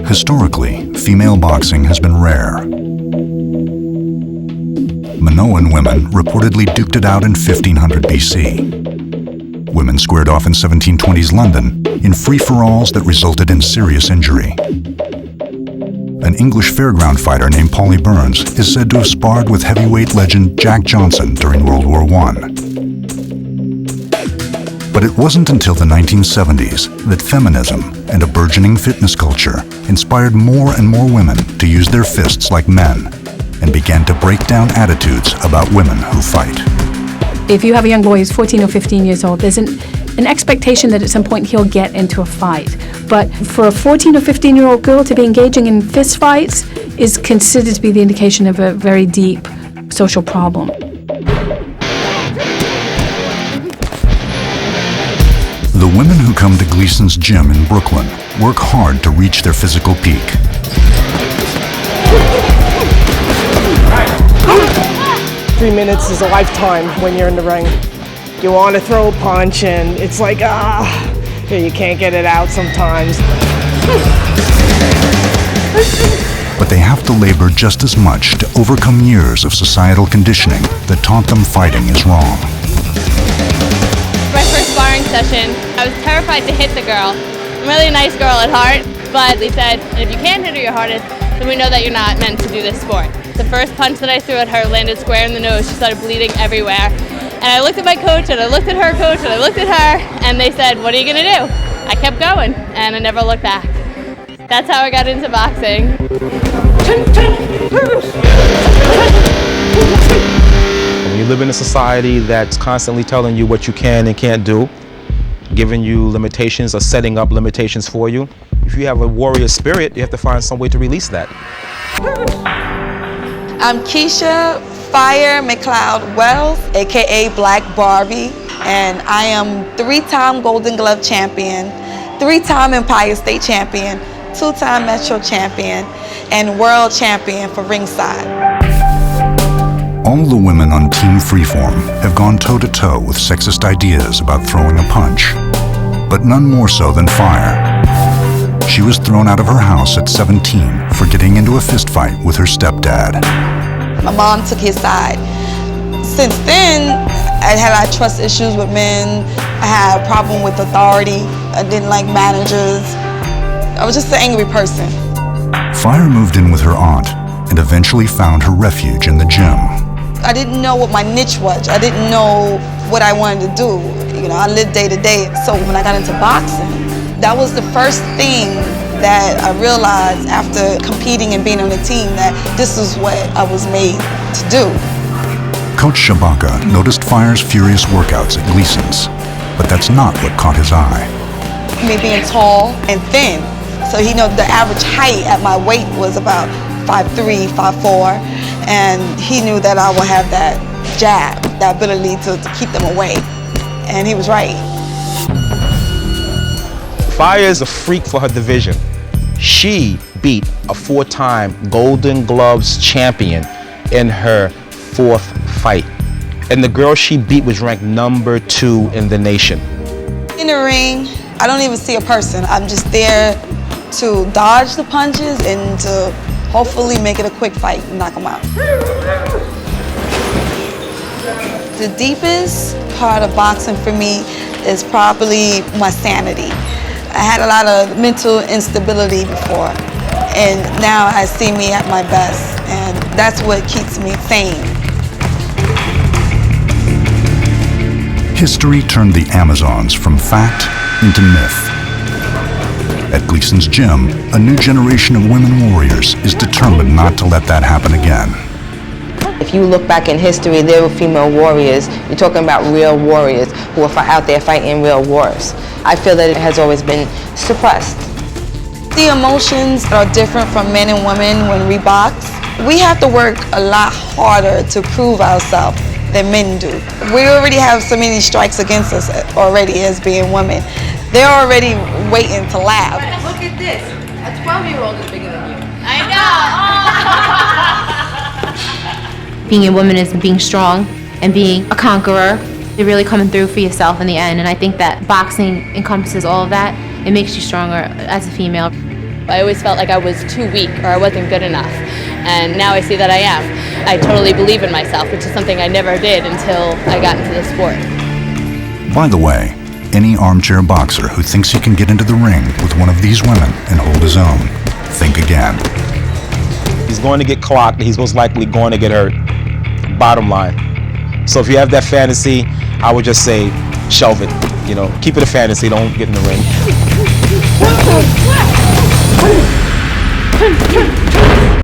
Historically, female boxing has been rare. Minoan women reportedly duked it out in 1500 BC. Women squared off in 1720s London in free-for-alls that resulted in serious injury. An English fairground fighter named Polly Burns is said to have sparred with heavyweight legend Jack Johnson during World War I. But it wasn't until the 1970s that feminism and a burgeoning fitness culture inspired more and more women to use their fists like men and began to break down attitudes about women who fight. If you have a young boy who's 14 or 15 years old, there's an expectation that at some point he'll get into a fight. But for a 14 or 15-year-old girl to be engaging in fist fights is considered to be the indication of a very deep social problem. The women who come to Gleason's gym in Brooklyn work hard to reach their physical peak. Three minutes is a lifetime when you're in the ring. You want to throw a punch and it's like, you can't get it out sometimes. But they have to labor just as much to overcome years of societal conditioning that taught them fighting is wrong. My first sparring session, I was terrified to hit the girl. I'm a really nice girl at heart, but they said, if you can't hit her your hardest, then we know that you're not meant to do this sport. The first punch that I threw at her landed square in the nose. She started bleeding everywhere. And I looked at my coach, and I looked at her coach, and I looked at her, and they said, what are you gonna do? I kept going, and I never looked back. That's how I got into boxing. When you live in a society that's constantly telling you what you can and can't do, giving you limitations or setting up limitations for you, if you have a warrior spirit, you have to find some way to release that. I'm Keisha Fire McLeod-Wells, aka Black Barbie, and I am 3-time Golden Glove champion, 3-time Empire State champion, 2-time Metro champion, and world champion for ringside. All the women on Team Freeform have gone toe-to-toe with sexist ideas about throwing a punch, but none more so than Fire. She was thrown out of her house at 17 for getting into a fistfight with her stepdad. My mom took his side. Since then, I had trust issues with men. I had a problem with authority. I didn't like managers. I was just an angry person. Fire moved in with her aunt and eventually found her refuge in the gym. I didn't know what my niche was. I didn't know what I wanted to do. You know, I lived day to day. So when I got into boxing, that was the first thing that I realized after competing and being on the team that this is what I was made to do. Coach Shabaka noticed Fire's furious workouts at Gleason's, but that's not what caught his eye. Me being tall and thin, so he knew the average height at my weight was about 5'3", 5'4", and he knew that I would have that jab, that ability to keep them away, and he was right. Fire is a freak for her division. She beat a 4-time Golden Gloves champion in her 4th fight. And the girl she beat was ranked number 2 in the nation. In the ring, I don't even see a person. I'm just there to dodge the punches and to hopefully make it a quick fight and knock them out. The deepest part of boxing for me is probably my sanity. I had a lot of mental instability before, and now I see me at my best, and that's what keeps me sane. History turned the Amazons from fact into myth. At Gleason's gym, a new generation of women warriors is determined not to let that happen again. If you look back in history, there were female warriors. You're talking about real warriors who are out there fighting real wars. I feel that it has always been suppressed. The emotions are different from men and women when we box. We have to work a lot harder to prove ourselves than men do. We already have so many strikes against us already as being women. They're already waiting to laugh. Look at this. A 12-year-old is bigger than you. I know! Being a woman is being strong and being a conqueror. You're really coming through for yourself in the end, and I think that boxing encompasses all of that. It makes you stronger as a female. I always felt like I was too weak or I wasn't good enough. And now I see that I am. I totally believe in myself, which is something I never did until I got into the sport. By the way, any armchair boxer who thinks he can get into the ring with one of these women and hold his own, think again. He's going to get clocked. He's most likely going to get hurt. Bottom line. So if you have that fantasy, I would just say shelve it. You know, keep it a fantasy. Don't get in the ring.